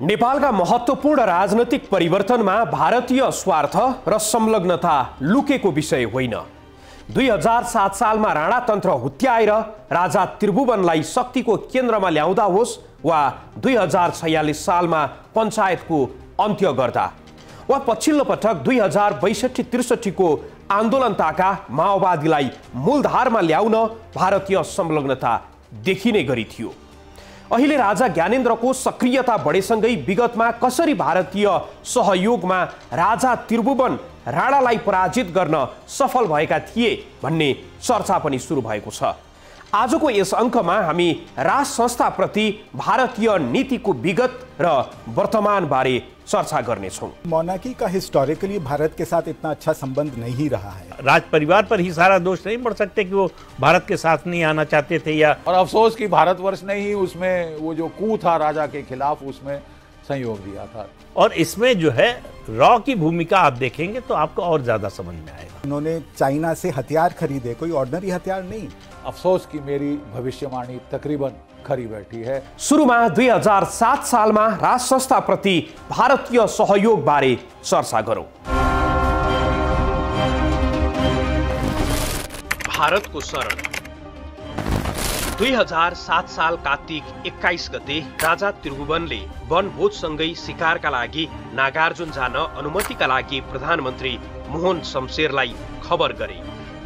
नेपालका महत्त्वपूर्ण राजनैतिक परिवर्तनमा भारतीय स्वार्थ र संलग्नता लुकेको विषय होइन। 2007 सालमा राणातन्त्र हुत्याएर राजा त्रिभुवनलाई शक्तिको केन्द्रमा ल्याउँदा होस् वा 2046 सालमा पञ्चायतको अन्त्य गर्दा वा पछिल्लो पटक 2062-63 को आन्दोलनताका माओवादीलाई मूलधारमा ल्याउन भारतीय संलग्नता देखिने गरी थियो। अहिले राजा ज्ञानेन्द्रको सक्रियता बढेसँगै विगतमा कसरी भारतीय सहयोगमा राजा त्रिभुवन राणालाई पराजित गर्न सफल भएका थिए भन्ने चर्चा पनि सुरु भएको छ। आजको यस अङ्कमा हामी राज संस्थाप्रति भारतीय नीतिको विगत र वर्तमान बारे चर्चा करनेछौं। मोनार्की का हिस्टोरिकली भारत के साथ इतना अच्छा संबंध नहीं रहा है। राज परिवार पर ही सारा दोष नहीं पड़ सकते कि वो भारत के साथ नहीं आना चाहते थे या और अफसोस कि भारतवर्ष ने ही उसमें वो जो कू था राजा के खिलाफ उसमें सहयोग दिया था। और इसमें जो है रॉ की भूमिका आप देखेंगे तो आपको और ज्यादा समझ में आएगा। उन्होंने चाइना से हथियार खरीदे, कोई ऑर्डिनरी हथियार नहीं। अफसोस कि मेरी भविष्यवाणी तकरीबन खरी बैठी है। सुरुमा 2007 सालमा राज संस्थाप्रति भारतीय सहयोग बारे चर्चा गरौं। भारतको शरण 2007 साल कार्तिक 21 गते राजा त्रिभुवनले वनभोजसँगै शिकारका लागि नागार्जुन जान अनुमतिका लागि प्रधानमन्त्री मोहन शमशेरलाई खबर गरे।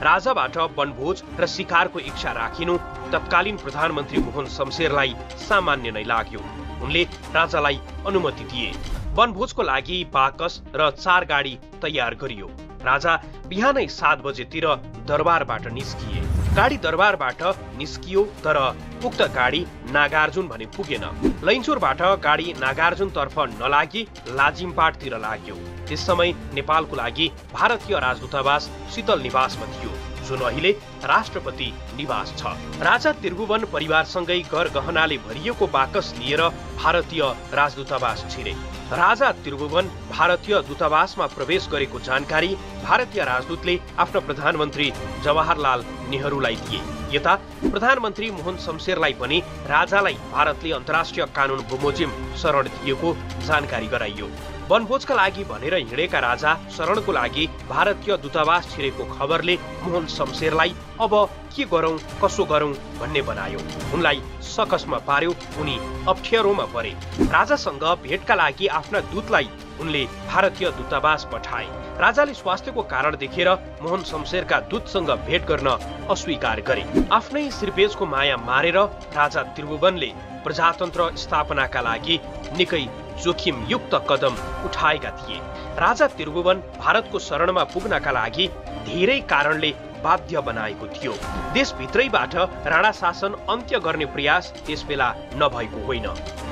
राजाबाट वनभोज र शिकारको इच्छा राखिनु तत्कालीन प्रधानमन्त्री मोहन शमशेरलाई सामान्य नै लाग्यो। उनले राजालाई अनुमति दिए। वनभोजको लागि बाकस र 4 गाडी तयार गरियो। राजा बिहानै 7 बजेतिर दरबारबाट निस्किए। गाडी दरबारबाट निस्कियो तर उक्त गाडी नागार्जुन भने पुगेन। लैनचौरबाट गाडी नागार्जुनतर्फ नलागी लाजिमपाटतिर लाग्यो। त्यस समय नेपालको लागि भारतीय राजदूतावास शीतल निवासमा थियो, जुन अहिले राष्ट्रपति निवास छ। राजा त्रिभुवन परिवारसँगै गरगहनाले भरिएको बाकस लिएर भारतीय राजदूतावास छिरे। राजा त्रिभुवन भारतीय दूतावासमा प्रवेश गरेको जानकारी भारतीय राजदूतले आफ्नो प्रधानमन्त्री जवाहरलाल नेहरूलाई दिए। यता प्रधानमन्त्री मोहन शमशेरलाई पनि राजालाई भारतले अन्तर्राष्ट्रिय कानुन बमोजिम शरण दिएको जानकारी गराइयो। वनभोजका लागि भनेर हिँडेका राजा शरणको लागि भारतीय दूतावास छिरेको खबरले मोहन शमशेरलाई अब के गरौं कसो गरौं भन्ने बनायो। उनलाई सकसमा पार्यो। उनी अप्ठ्यारोमा परे। राजासँग भेटका लागि आफ्ना दूतलाई उनले भारतीय दूतावास पठाए। राजाले स्वास्थ्यको कारण देखेर मोहन शमशेरका दूतसँग भेट गर्न अस्वीकार गरे। आफ्नै श्रीपेजको माया मारेर राजा त्रिभुवनले प्रजातन्त्र स्थापनाका लागि निकै जोखिमयुक्त कदम उठाएका थिए। राजा त्रिभुवन भारतको शरणमा पुग्नका लागि धेरै कारणले बाध्य बनाएको थियो। देशभित्रैबाट राणा शासन अन्त्य गर्ने प्रयास त्यसबेला नभएको होइन।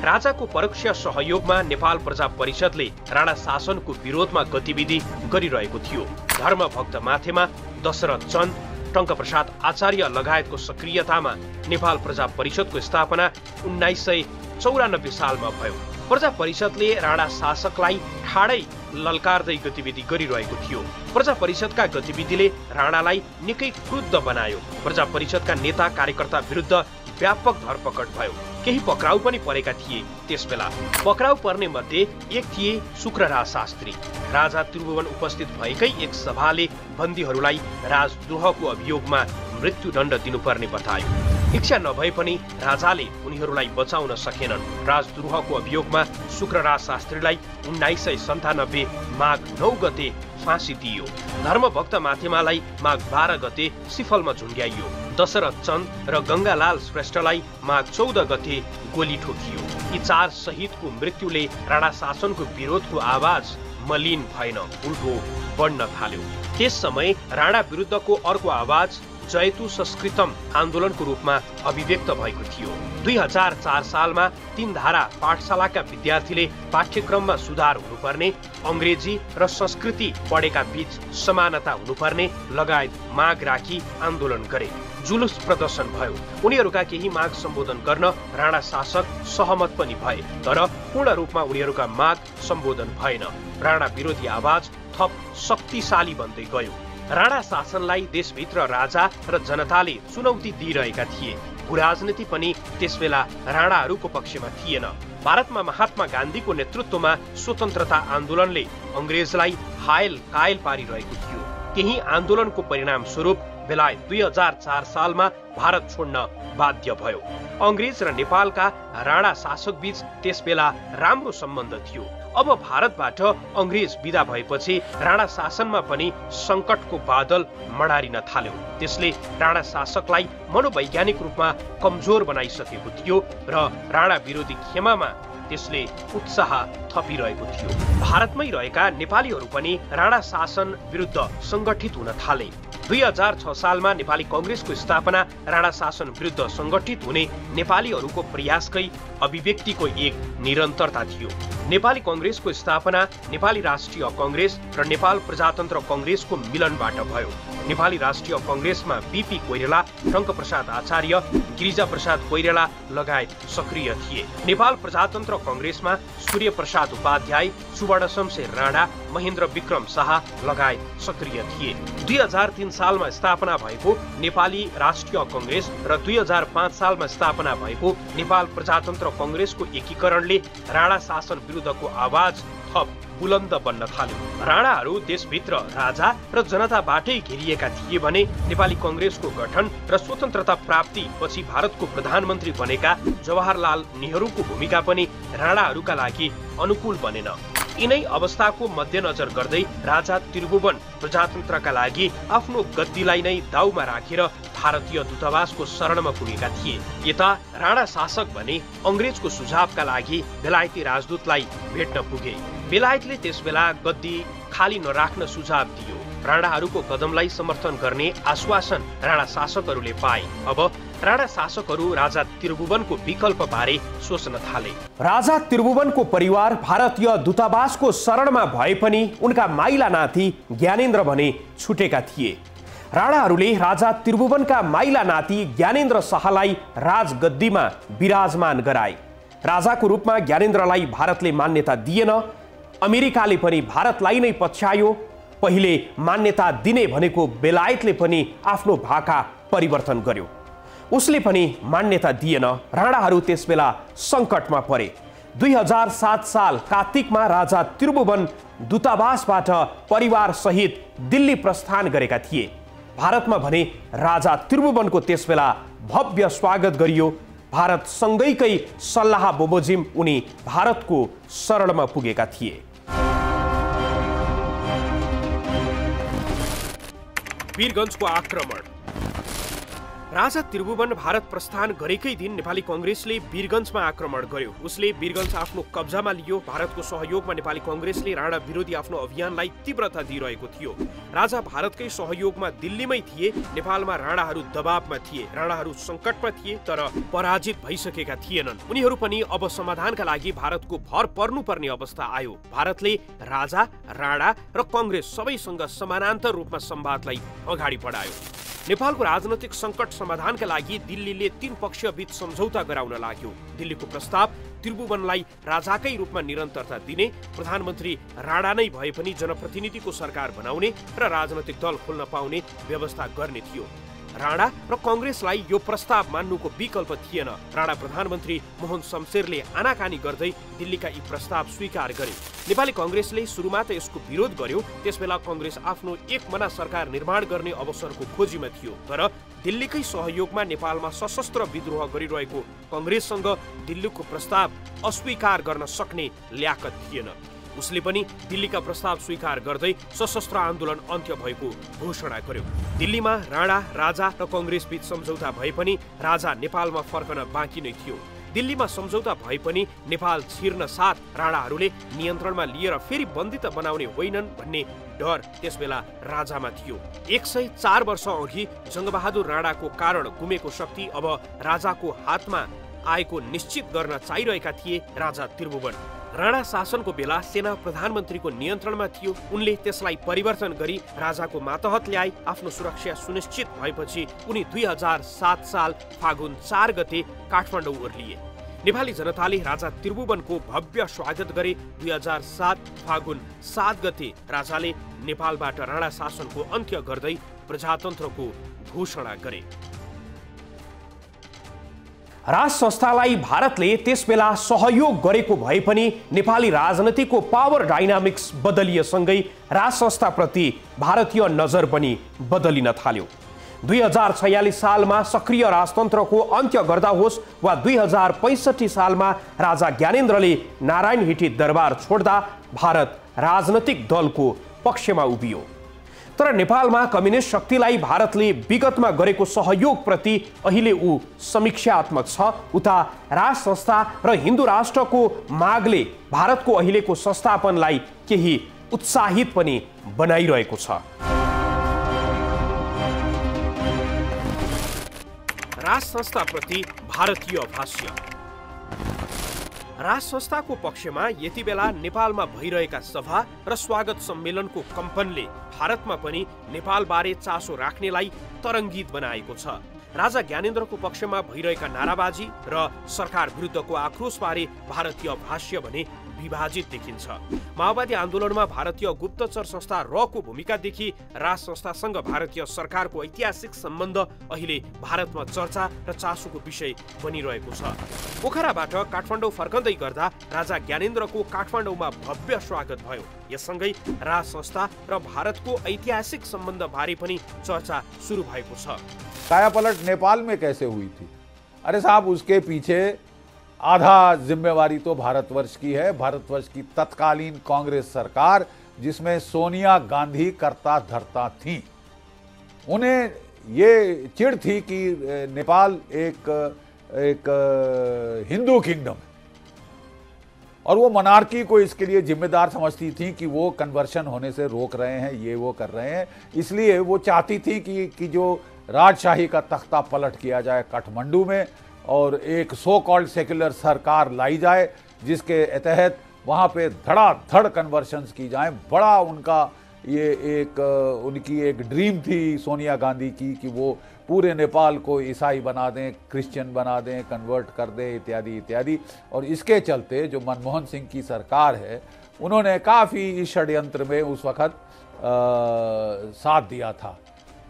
राजाको परोक्ष सहयोगमा नेपाल प्रजा परिषदले राणा शासनको विरोधमा गतिविधि गरिरहेको थियो। धर्मभक्त माथेमा दशरथ चन्द, टङ्कप्रसाद आचार्य लगायतको सक्रियतामा नेपाल प्रजा परिषदको स्थापना 1994 सालमा भयो। प्रजा परिषदले राणा शासकलाई ठाडै ललकार्दै गतिविधि गरिरहेको थियो। प्रजा परिषदका गतिविधिले राणालाई निकै क्रुद्ध बनायो। प्रजा परिषदका नेता कार्यकर्ता विरुद्ध व्यापक धरपकड भयो। केही पक्राउ पनि परेका थिए। त्यसबेला पक्राउ पर्ने मध्ये एक थिए शुक्रराज शास्त्री। राजा त्रिभुवन उपस्थित भएकै एक सभाले बन्दीहरूलाई राजद्रोहको अभियोगमा मृत्युदण्ड दिनुपर्ने बतायो। इच्छा नभए पनि राजाले उनीहरूलाई बचाउन सकेनन्। राजद्रोहको अभियोगमा शुक्रराज शास्त्रीलाई 1997 माघ 9 गते फाँसी दिइयो। धर्मभक्त माथेमालाई माघ 12 गते सिफलमा झुन्ड्याइयो। दशरथ चन्द र गंगालाल श्रेष्ठलाई माघ 14 गते गोली ठोकियो। यी 4 शहीदको मृत्युले राणा शासनको विरोधको आवाज मलिन भएन, उल्टो बढ्न थाल्यो। त्यस समय राणा विरुद्धको अर्को आवाज जयतु संस्कृतम आन्दोलनको रूपमा अभिव्यक्त भएको थियो। 2004 सालमा 3 धारा पाठशालाका विद्यार्थीले पाठ्यक्रममा सुधार हुनुपर्ने, अंग्रेजी र संस्कृति पढेका बीच समानता हुनुपर्ने लगायत माग राखी आन्दोलन गरे। जुलुस प्रदर्शन भयो। उनीहरूका केही माग सम्बोधन गर्न राणा शासक सहमत पनि भए, तर पूर्ण रूपमा उनीहरूका माग सम्बोधन भएन। राणा विरोधी आवाज थप शक्तिशाली बन्दै गयो। राणा शासनलाई देशभित्र राजा र जनताले चुनौती दिइरहेका थिए। राजनीति पनि त्यसबेला राणाहरूको पक्षमा थिएन। भारतमा महात्मा गान्धीको नेतृत्वमा स्वतन्त्रता आन्दोलनले अंग्रेजलाई हायल कायल पारिरहेको थियो। त्यही आन्दोलनको परिणाम स्वरूप बेलायत 2004 सालमा भारत छोड्न बाध्य भयो। अंग्रेज र नेपालका राणा शासक बीच त्यसबेला राम्रो सम्बन्ध थियो। अब भारतबाट अंग्रेज विदा भएपछि राणा शासनमा पनि संकटको बादल मडारिन थाल्यो। त्यसले राणा शासकलाई मनोवैज्ञानिक रूपमा कमजोर बनाइसकेको थियो र राणा विरोधी खेमामा त्यसले उत्साह थपिरहेको थियो। भारतमै रहेका नेपालीहरू पनि राणा शासन विरुद्ध संगठित हुन थाले। 2006 सालमा नेपाली कांग्रेसको स्थापना राणा शासन विरुद्ध संगठित हुने नेपालीहरूको प्रयासकै अभिव्यक्तिको एक निरन्तरता थियो। नेपाली कांग्रेसको स्थापना नेपाली राष्ट्रिय कांग्रेस र नेपाल प्रजातन्त्र कांग्रेसको मिलनबाट भयो। नेपाली राष्ट्रिय कांग्रेसमा बीपी कोइराला, टंकप्रसाद आचार्य, गिरिजा प्रसाद कोइराला लगायत सक्रिय थिए। नेपाल प्रजातन्त्र कांग्रेसमा सूर्य प्रसाद उपाध्याय, सुवर्ण शमशेर राणा, महेन्द्र विक्रम शाह लगायत सक्रिय थिए। 2003 सालमा स्थापना भएको नेपाली राष्ट्रिय कांग्रेस र 2005 सालमा स्थापना भएको नेपाल प्रजातन्त्र कांग्रेसको एकीकरणले राणा शासन विरुद्धको आवाज थप बुलन्द बन्न थाल्यो। राणाहरू देशभित्र राजा र जनताबाटै घेरिएका थिए भने नेपाली कांग्रेसको गठन र स्वतन्त्रता प्राप्ति पछि भारतको प्रधानमन्त्री बनेका जवाहरलाल नेहरूको भूमिका पनि राणाहरूका लागि अनुकूल बनेन। यिनै अवस्थाको मध्यनजर गर्दै राजा त्रिभुवन प्रजातन्त्रका लागि आफ्नो गद्दीलाई नै दाउमा राखेर भारतीय दूतावासको शरणमा पुगेका थिए। यता राणा शासक भने अंग्रेजको सुझावका लागि बेलायती राजदूतलाई भेट्न पुगे। बेलायतले त्यसबेला गद्दी खाली नराख्न सुझाव दियो। राणाहरूको कदमलाई समर्थन गर्ने आश्वासन राणा शासकहरूले पाए। अब राणा शासकहरू राजा त्रिभुवनको विकल्प बारे सोच्न थाले। राजा त्रिभुवनको परिवार भारतीय दूतावासको शरणमा भए पनि उनका माइला नाति ज्ञानेन्द्र भने छुटेका थिए। राणाहरूले राजा त्रिभुवनका माइला नाति ज्ञानेन्द्र शाहलाई राजगद्दीमा विराजमान गराए। राजाको रूपमा ज्ञानेन्द्रलाई भारतले मान्यता दिएन। अमेरिकाले पनि भारतलाई नै पछ्यायो। पहिले मान्यता दिने भनेको बेलायतले पनि आफ्नो भाका परिवर्तन गर्यो। उसले पनि मान्यता दिएन। राणाहरू त्यसबेला संकटमा परे। 2007 साल कार्तिकमा राजा त्रिभुवन दूतावासबाट परिवार सहित दिल्ली प्रस्थान गरेका थिए। भारतमा भने राजा त्रिभुवनको त्यसबेला भव्य स्वागत गरियो। भारत सँगैकै सल्लाह बमोजिम उनी भारतको शरणमा पुगेका थिए। वीरगञ्जको आक्रमण। राजा त्रिभुवन भारत प्रस्थान गरेकै दिन नेपाली कांग्रेसले वीरगञ्जमा आक्रमण गर्यो। उसले वीरगञ्ज आफ्नो कब्जामा लियो। भारतको सहयोगमा नेपाली कांग्रेसले राणा विरोधी आफ्नो अभियानलाई तीव्रता दिइरहेको थियो। राजा भारतकै सहयोगमा दिल्लीमै थिए। नेपालमा राणाहरू दबावमा थिए। राणाहरू संकटमा थिए तर पराजित भइसकेका थिएनन्। उनीहरू पनि अब समाधानका लागि भारतको भर पर्नुपर्ने अवस्था आयो। भारतले राजा, राणा र कांग्रेस सबैसँग समानान्तर रूपमा संवादलाई अगाडि बढायो। नेपालको राजनैतिक संकट समाधानका लागि दिल्लीले 3 पक्षीय बीच सम्झौता गराउन लाग्यो। दिल्लीको प्रस्ताव त्रिभुवनलाई राजाकै रूपमा निरन्तरता दिने, प्रधानमन्त्री राणा नै भए पनि जनप्रतिनिधिको सरकार बनाउने र राजनैतिक दल खोल्न पाउने व्यवस्था गर्ने थियो। राणा र कांग्रेसलाई यो प्रस्ताव मान्नुको विकल्प थिएन। राणा प्रधानमन्त्री मोहन शमशेरले आनाकानी गर्दै दिल्लीका यी प्रस्ताव स्वीकार गरे। नेपाली कांग्रेसले सुरुमा त यसको विरोध गर्यो। त्यसबेला कांग्रेस आफ्नो एकमना सरकार निर्माण गर्ने अवसरको खोजीमा थियो। तर दिल्लीकै सहयोगमा नेपालमा सशस्त्र विद्रोह गरिरहेको कांग्रेससँग दिल्लीको प्रस्ताव अस्वीकार गर्न सक्ने ल्याकत थिएन। उसले पनि दिल्लीका प्रस्ताव स्वीकार गर्दै सशस्त्र आन्दोलन अन्त्य भएको घोषणा गर्यो। दिल्लीमा राणा, राजा र कांग्रेस बीच सम्झौता भए पनि राजा नेपालमा फर्कन बाँकी नै थियो। दिल्लीमा सम्झौता भए पनि नेपाल छिर्न साथ राणाहरूले नियन्त्रणमा लिएर फेरि बन्दी त बनाउने होइनन् भन्ने डर त्यसबेला राजामा थियो। 104 वर्ष अघि जङ्गबहादुर राणाको कारण गुमेको शक्ति अब राजाको हातमा आएको निश्चित गर्न चाहिरहेका थिए राजा त्रिभुवन। राणा शासनको बेला सेना प्रधानमन्त्रीको नियन्त्रणमा थियो। उनले त्यसलाई परिवर्तन गरी राजाको मातहत ल्याए। आफ्नो सुरक्षा सुनिश्चित भएपछि उनी 2007 साल फागुन 4 गते काठमाडौँ ओर्लिए। नेपाली जनताले राजा त्रिभुवनको भव्य स्वागत गरे। 2007 फागुन 7 गते राजाले नेपालबाट राणा शासनको अन्त्य गर्दै प्रजातन्त्रको घोषणा गरे। राज संस्थालाई भारतले त्यसबेला सहयोग गरेको भए पनि नेपाली राजनीतिको पावर डाइनामिक्स बदलिएसँगै राज संस्थाप्रति भारतीय नजर पनि बदलिन थाल्यो। 2046 सालमा सक्रिय राजतन्त्रको अन्त्य गर्दा होस् वा 2065 सालमा राजा ज्ञानेन्द्रले नारायण हिटी दरबार छोड्दा भारत राजनैतिक दलको पक्षमा उभियो। तर नेपालमा कम्युनिस्ट शक्तिलाई भारतले विगतमा गरेको सहयोगप्रति अहिले ऊ समीक्षात्मक छ। उता राज संस्था र हिन्दू राष्ट्रको मागले भारतको अहिलेको संस्थापनलाई केही उत्साहित पनि बनाइरहेको छ। राज संस्थाप्रति भारतीय भाष्य। राज संस्थाको पक्षमा यति बेला नेपालमा भइरहेका सभा र स्वागत सम्मेलनको कम्पनले भारतमा पनि नेपालबारे चासो राख्नेलाई तरङ्गित बनाएको छ। राजा ज्ञानेन्द्रको पक्षमा भइरहेका नाराबाजी र सरकार विरुद्धको आक्रोशबारे भारतीय भाष्य भने विभाजित देखिन्छ। माओवादी आन्दोलनमा भारतीय गुप्तचर संस्था रको भूमिकादेखि राज संस्थासँग भारतीय सरकारको ऐतिहासिक सम्बन्ध अहिले भारतमा चर्चा र चासोको विषय बनिरहेको छ। पोखराबाट काठमाडौँ फर्कँदै गर्दा राजा ज्ञानेन्द्रको काठमाडौँमा भव्य स्वागत भयो। यससँगै राज संस्था र भारतको ऐतिहासिक सम्बन्ध बारे पनि चर्चा सुरु भएको छ। कायापलट नेपाल में कैसे हुई थी? अरे साहब, उसके पीछे आधा जिम्मेवारी तो भारतवर्ष की है। भारतवर्ष की तत्कालीन कांग्रेस सरकार, जिसमें सोनिया गांधी करता धरता थी। उन्हें ये चिढ़ थी कि नेपाल एक हिंदू किंगडम है और वो मोनार्की को इसके लिए जिम्मेदार समझती थी कि वो कन्वर्शन होने से रोक रहे हैं, ये वो कर रहे हैं। इसलिए वो चाहती थी कि जो राजशाही का तख्ता पलट किया जाए काठमांडू में और एक सो कॉल्ड सेक्युलर सरकार लाई जाए, जिसके तहत वहाँ पे धड़ाधड़ कन्वर्शंस की जाएं। बड़ा उनका ये उनकी एक ड्रीम थी सोनिया गांधी की कि वो पूरे नेपाल को ईसाई बना दें, क्रिश्चियन बना दें, कन्वर्ट कर दें, इत्यादि इत्यादि। और इसके चलते जो मनमोहन सिंह की सरकार है, उन्होंने काफ़ी इस षड्यंत्र में उस वक़्त साथ दिया था।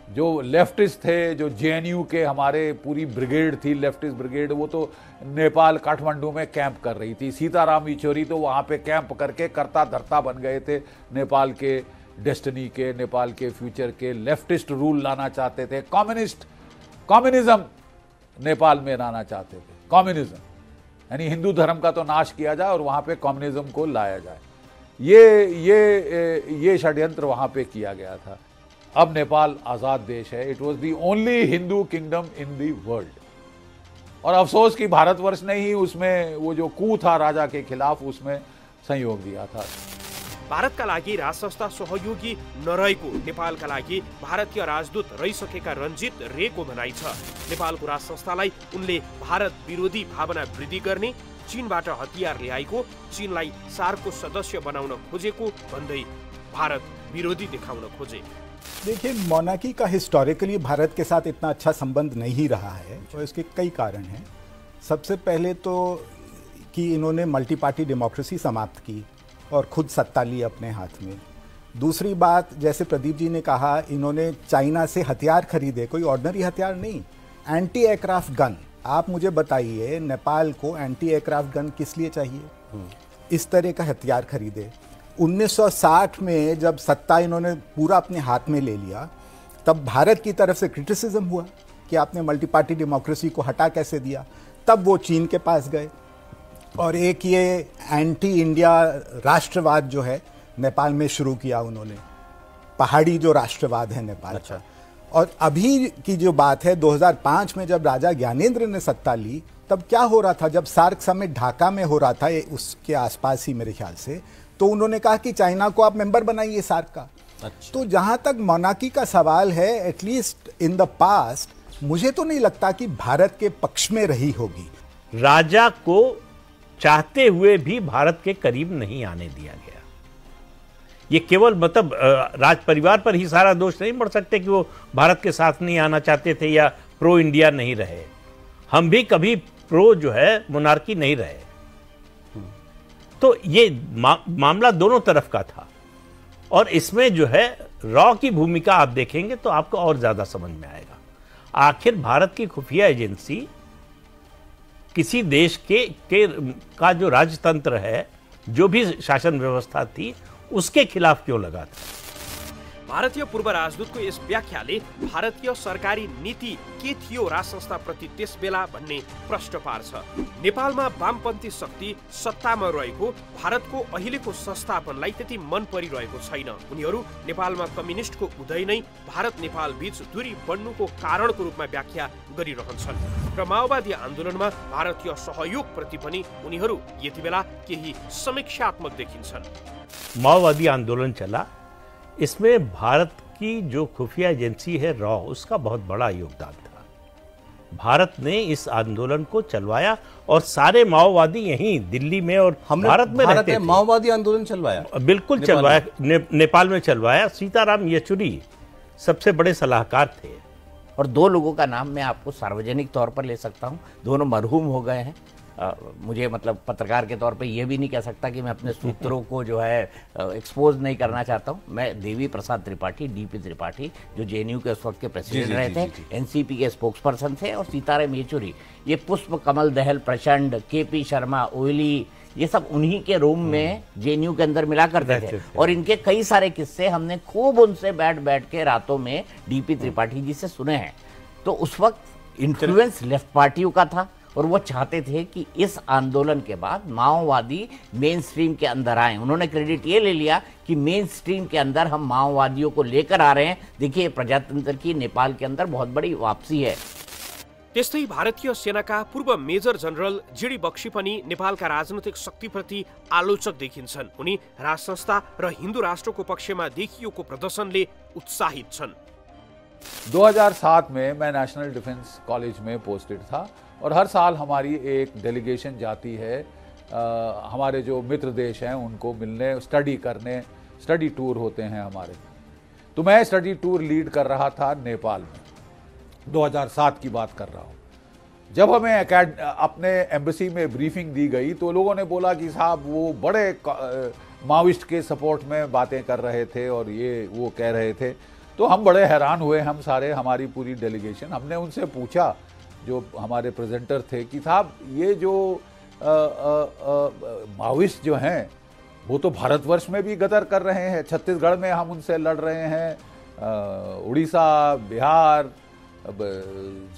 जो लेफ्टिस्ट थे, जो जेएनयू के हमारे पूरी ब्रिगेड थी, लेफ्टिस्ट ब्रिगेड, वो तो नेपाल काठमांडू में कैंप कर रही थी। सीताराम येचुरी तो वहाँ पे कैंप करके करता धरता बन गए थे। नेपाल के डेस्टिनी के, नेपाल के फ्यूचर के, लेफ्टिस्ट रूल लाना चाहते थे। कम्युनिज्म नेपाल में लाना चाहते थे। कम्युनिज्म यानी हिंदू धर्म का तो नाश किया जाए और वहाँ पे कम्युनिज्म को लाया जाए। ये षड्यंत्र वहाँ पे किया गया था। अब नेपाल आज़ाद देश है। It was the only Hindu kingdom in the world. और अफसोस कि भारतवर्ष ने ही उसमें वो जो कू था राजा के खिलाफ, उसमें सहयोग दिया था। भारतका लागि राज संस्था सहयोगी नरहेको नेपालका लागि भारतीय राजदूत रहिसकेका रञ्जित रेको भनाइ छ। नेपालको राज संस्थालाई उनले भारत विरोधी भावना वृद्धि गर्ने, चीनबाट हतियार ल्याएको, चीनलाई सार्कको सदस्य बनाउन खोजेको भन्दै भारत विरोधी देखाउन खोजे। देखिए, मोनार्की का हिस्टोरिकली भारत के साथ इतना अच्छा संबंध नहीं रहा है और इसके कई कारण हैं। सबसे पहले तो कि इन्होंने मल्टी पार्टी डेमोक्रेसी समाप्त की और खुद सत्ता ली अपने हाथ में। दूसरी बात, जैसे प्रदीप जी ने कहा, इन्होंने चाइना से हथियार खरीदे, कोई ऑर्डिनरी हथियार नहीं, एंटी एयरक्राफ्ट गन। आप मुझे बताइए, नेपाल को एंटी एयरक्राफ्ट गन किस लिए चाहिए? इस तरह का हथियार खरीदे। 1960 में जब सत्ता इन्होंने पूरा अपने हाथ में ले लिया, तब भारत की तरफ से क्रिटिसिज्म हुआ कि आपने मल्टी पार्टी डेमोक्रेसी को हटा कैसे दिया। तब वो चीन के पास गए और एक ये एंटी इंडिया राष्ट्रवाद जो है नेपाल में शुरू किया उन्होंने, पहाड़ी जो राष्ट्रवाद है नेपाल। अच्छा। और अभी की जो बात है, 2005 में जब राजा ज्ञानेन्द्र ने सत्ता ली, तब क्या हो रहा था? जब सार्क समिट ढाका में हो रहा था, उसके आसपास ही मेरे ख्याल से, तो उन्होंने कहा कि चाइना को आप मेंबर बनाइए सार्क का। अच्छा। तो जहां तक मोनार्की का सवाल है, एटलीस्ट इन द पास्ट, मुझे तो नहीं लगता कि भारत के पक्ष में रही होगी। राजा को चाहते हुए भी भारत के करीब नहीं आने दिया गया। ये केवल मतलब राज परिवार पर ही सारा दोष नहीं पड़ सकते कि वो भारत के साथ नहीं आना चाहते थे या प्रो इंडिया नहीं रहे। हम भी कभी प्रो जो है मोनार्की नहीं रहे। तो ये मामला दोनों तरफ का था और इसमें जो है रॉ की भूमिका आप देखेंगे तो आपको और ज्यादा समझ में आएगा। आखिर भारत की खुफिया एजेंसी किसी देश का जो राजतंत्र है, जो भी शासन व्यवस्था थी, उसके खिलाफ क्यों लगा था? भारतीय पूर्व राजदूतको यस व्याख्याले भारतीय सरकारी नीति के थियो राज संस्थाप्रति त्यसबेला भन्ने प्रश्न पार्छ। नेपालमा वामपन्थी शक्ति सत्तामा रहेको भारतको अहिलेको संस्थापनलाई त्यति मन परिरहेको छैन। उनीहरू नेपालमा कम्युनिस्टको उदय नै भारत नेपाल बीच दूरी बढ्नुको कारणको रूपमा व्याख्या गरिरहन्छन् र माओवादी आन्दोलनमा भारतीय सहयोगप्रति पनि उनीहरू यति बेला केही समीक्षात्मक देखिन्छन्। माओवादी आंदोलन चला, इसमें भारत की जो खुफिया एजेंसी है रॉ, उसका बहुत बड़ा योगदान था। भारत ने इस आंदोलन को चलवाया और सारे माओवादी यहीं दिल्ली में और भारत में रहते थे। माओवादी आंदोलन चलवाया, बिल्कुल चलवाया, नेपाल में चलवाया। सीताराम येचुरी सबसे बड़े सलाहकार थे। और दो लोगों का नाम मैं आपको सार्वजनिक तौर पर ले सकता हूं, दोनों मरहूम हो गए हैं। मुझे मतलब पत्रकार के तौर पे ये भी नहीं कह सकता कि मैं अपने सूत्रों को जो है एक्सपोज नहीं करना चाहता हूँ। मैं देवी प्रसाद त्रिपाठी, डीपी त्रिपाठी, जो जेएनयू के उस वक्त के प्रेसिडेंट रहे थे, एनसीपी के स्पोक्स पर्सन थे, और सीताराम येचुरी, ये पुष्प कमल दहल प्रचंड, केपी शर्मा ओली, ये सब उन्हीं के रूम में जेएनयू के अंदर मिला करते थे। और इनके कई सारे किस्से हमने खूब उनसे बैठ के रातों में डीपी त्रिपाठी जी से सुने हैं। तो उस वक्त इन्फ्लुएंस लेफ्ट पार्टियों का था और वो चाहते थे कि इस आंदोलन के बाद माओवादी मेन स्ट्रीम के अंदर आए। उन्होंने क्रेडिट ये ले लिया कि मेन स्ट्रीम के अंदर हम माओवादियों को लेकर आ रहे हैं। देखिए, प्रजातंत्र की नेपाल के अंदर बहुत बड़ी वापसी है। त्यस्तै भारतीय सेनाका पूर्व मेजर जनरल जीडी बक्सी पनि नेपालका राजनैतिक शक्तिप्रति आलोचक देखिन्छन्। उनी राज संस्था र हिन्दू राष्ट्रको पक्षमा देखिएको प्रदर्शनले उत्साहित छन्। 2007 में मैं नेशनल डिफेंस कॉलेज में पोस्टेड था और हर साल हमारी एक डेलीगेशन जाती है हमारे जो मित्र देश हैं उनको मिलने, स्टडी करने, स्टडी टूर होते हैं हमारे। तो मैं स्टडी टूर लीड कर रहा था नेपाल में, 2007 की बात कर रहा हूँ। जब हमें अपने एम्बेसी में ब्रीफिंग दी गई तो लोगों ने बोला कि साहब वो बड़े माओइस्ट के सपोर्ट में बातें कर रहे थे और ये वो कह रहे थे। तो हम बड़े हैरान हुए, हम सारे, हमारी पूरी डेलीगेशन। हमने उनसे पूछा, जो हमारे प्रेजेंटर थे, कि साहब ये जो माओइस्ट जो हैं वो तो भारतवर्ष में भी गदर कर रहे हैं, छत्तीसगढ़ में हम उनसे लड़ रहे हैं, उड़ीसा, बिहार,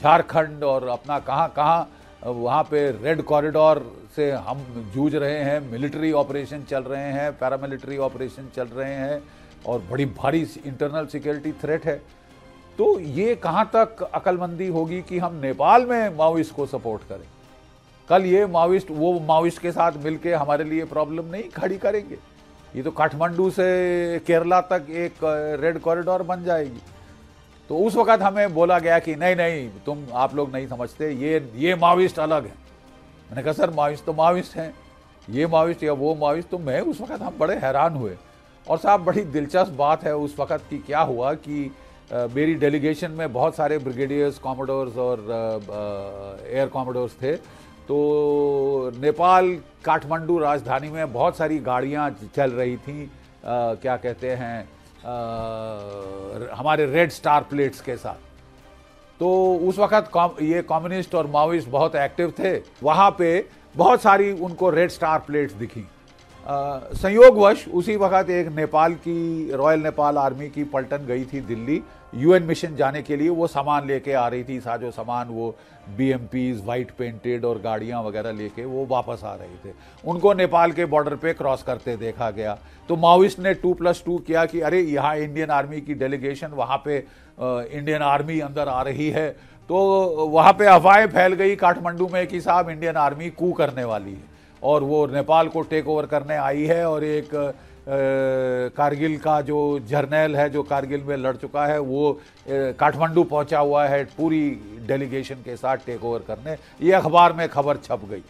झारखंड और अपना कहाँ वहाँ पे रेड कॉरिडोर से हम जूझ रहे हैं, मिलिट्री ऑपरेशन चल रहे हैं, पैरामिलिट्री ऑपरेशन चल रहे हैं और बड़ी भारी इंटरनल सिक्योरिटी थ्रेट है। तो ये कहाँ तक अकलमंदी होगी कि हम नेपाल में माओइस्ट को सपोर्ट करें? कल ये माओइस्ट वो माओइस्ट के साथ मिलके हमारे लिए प्रॉब्लम नहीं खड़ी करेंगे। ये तो काठमांडू से केरला तक एक रेड कॉरिडोर बन जाएगी। तो उस वक्त हमें बोला गया कि नहीं, तुम आप लोग नहीं समझते, ये माओइस्ट अलग है। मैंने कहा सर माओइस्ट तो माओइस्ट हैं, ये माओइस्ट या वो माओइस्ट। तो मैं उस वक्त हम बड़े हैरान हुए। और साहब बड़ी दिलचस्प बात है उस वक्त की, क्या हुआ कि मेरी डेलीगेशन में बहुत सारे ब्रिगेडियर्स, कॉमोडोर्स और एयर कॉमोडोर्स थे। तो नेपाल काठमांडू राजधानी में बहुत सारी गाड़ियां चल रही थीं, क्या कहते हैं, हमारे रेड स्टार प्लेट्स के साथ। तो उस वक्त ये कम्युनिस्ट और माओइस्ट बहुत एक्टिव थे। वहाँ पे बहुत सारी उनको रेड स्टार प्लेट्स दिखी। संयोगवश उसी वक्त एक नेपाल की रॉयल नेपाल आर्मी की पलटन गई थी दिल्ली यूएन मिशन जाने के लिए। वो सामान लेके आ रही थी, साजो सामान, वो BMPs वाइट पेंटेड और गाड़ियां वगैरह लेके वो वापस आ रहे थे। उनको नेपाल के बॉर्डर पे क्रॉस करते देखा गया। तो माओइस्ट ने 2+2 किया कि अरे यहाँ इंडियन आर्मी की डेलीगेशन, वहाँ पे इंडियन आर्मी अंदर आ रही है। तो वहाँ पे अफवाहें फैल गई काठमांडू में कि साहब इंडियन आर्मी कू करने वाली है और वो नेपाल को टेक ओवर करने आई है। और एक कारगिल का जो जर्नल है जो कारगिल में लड़ चुका है वो काठमांडू पहुंचा हुआ है पूरी डेलीगेशन के साथ टेक ओवर करने। ये अखबार में खबर छप गई।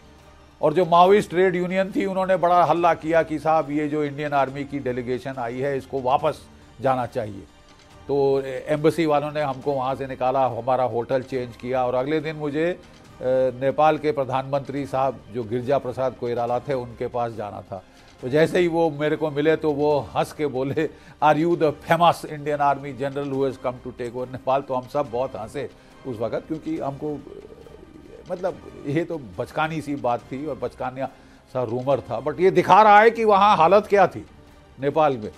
और जो माओइस्ट ट्रेड यूनियन थी उन्होंने बड़ा हल्ला किया कि साहब ये जो इंडियन आर्मी की डेलीगेशन आई है इसको वापस जाना चाहिए। तो एम्बेसी वालों ने हमको वहाँ से निकाला, हमारा होटल चेंज किया। और अगले दिन मुझे नेपाल के प्रधानमंत्री साहब जो गिरिजा प्रसाद कोइराला थे उनके पास जाना था। तो जैसे ही वो मेरे को मिले तो वो हंस के बोले, are you the famous Indian army general who has come to take over Nepal. तो हम सब बहुत हंसे उस वक्त, क्योंकि हमको मतलब ये तो बचकानी सी बात थी और बचकाना सा रूमर था, बट ये दिखा रहा है कि वहाँ हालत क्या थी नेपाल में।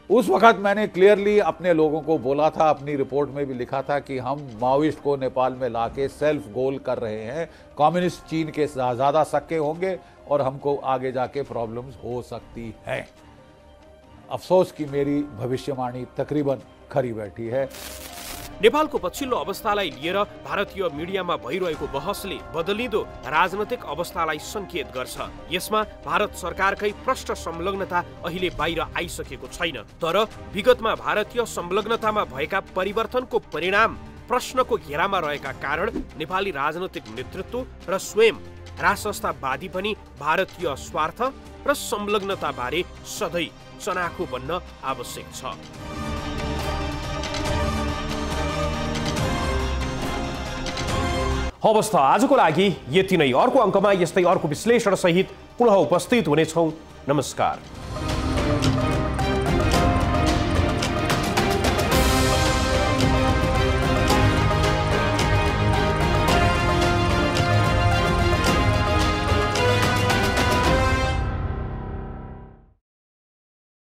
उस वक्त मैंने क्लियरली अपने लोगों को बोला था, अपनी रिपोर्ट में भी लिखा था कि हम माओइस्ट को नेपाल में लाके सेल्फ गोल कर रहे हैं, कम्युनिस्ट चीन के ज़्यादा सक्के होंगे और हमको आगे जाके प्रॉब्लम्स हो सकती है। अफसोस कि मेरी भविष्यवाणी तकरीबन खरी बैठी है। नेपालको पछिल्लो अवस्थालाई लिएर भारतीय मिडियामा भइरहेको बहसले बदलिँदो राजनैतिक अवस्थालाई संकेत गर्छ। यसमा भारत सरकारकै प्रष्ट संलग्नता अहिले बाहिर आइसकेको छैन, तर विगतमा भारतीय संलग्नतामा भएका परिवर्तनको परिणाम प्रश्नको घेरामा रहेका कारण नेपाली राजनैतिक नेतृत्व र स्वयं राजसंस्थावादी पनि भारतीय स्वार्थ र संलग्नताबारे सधैँ चनाखो बन्न आवश्यक छ। हवस् त आजको लागि यति नै। अर्को अङ्कमा यस्तै अर्को विश्लेषण सहित पुनः उपस्थित हुनेछौँ। नमस्कार।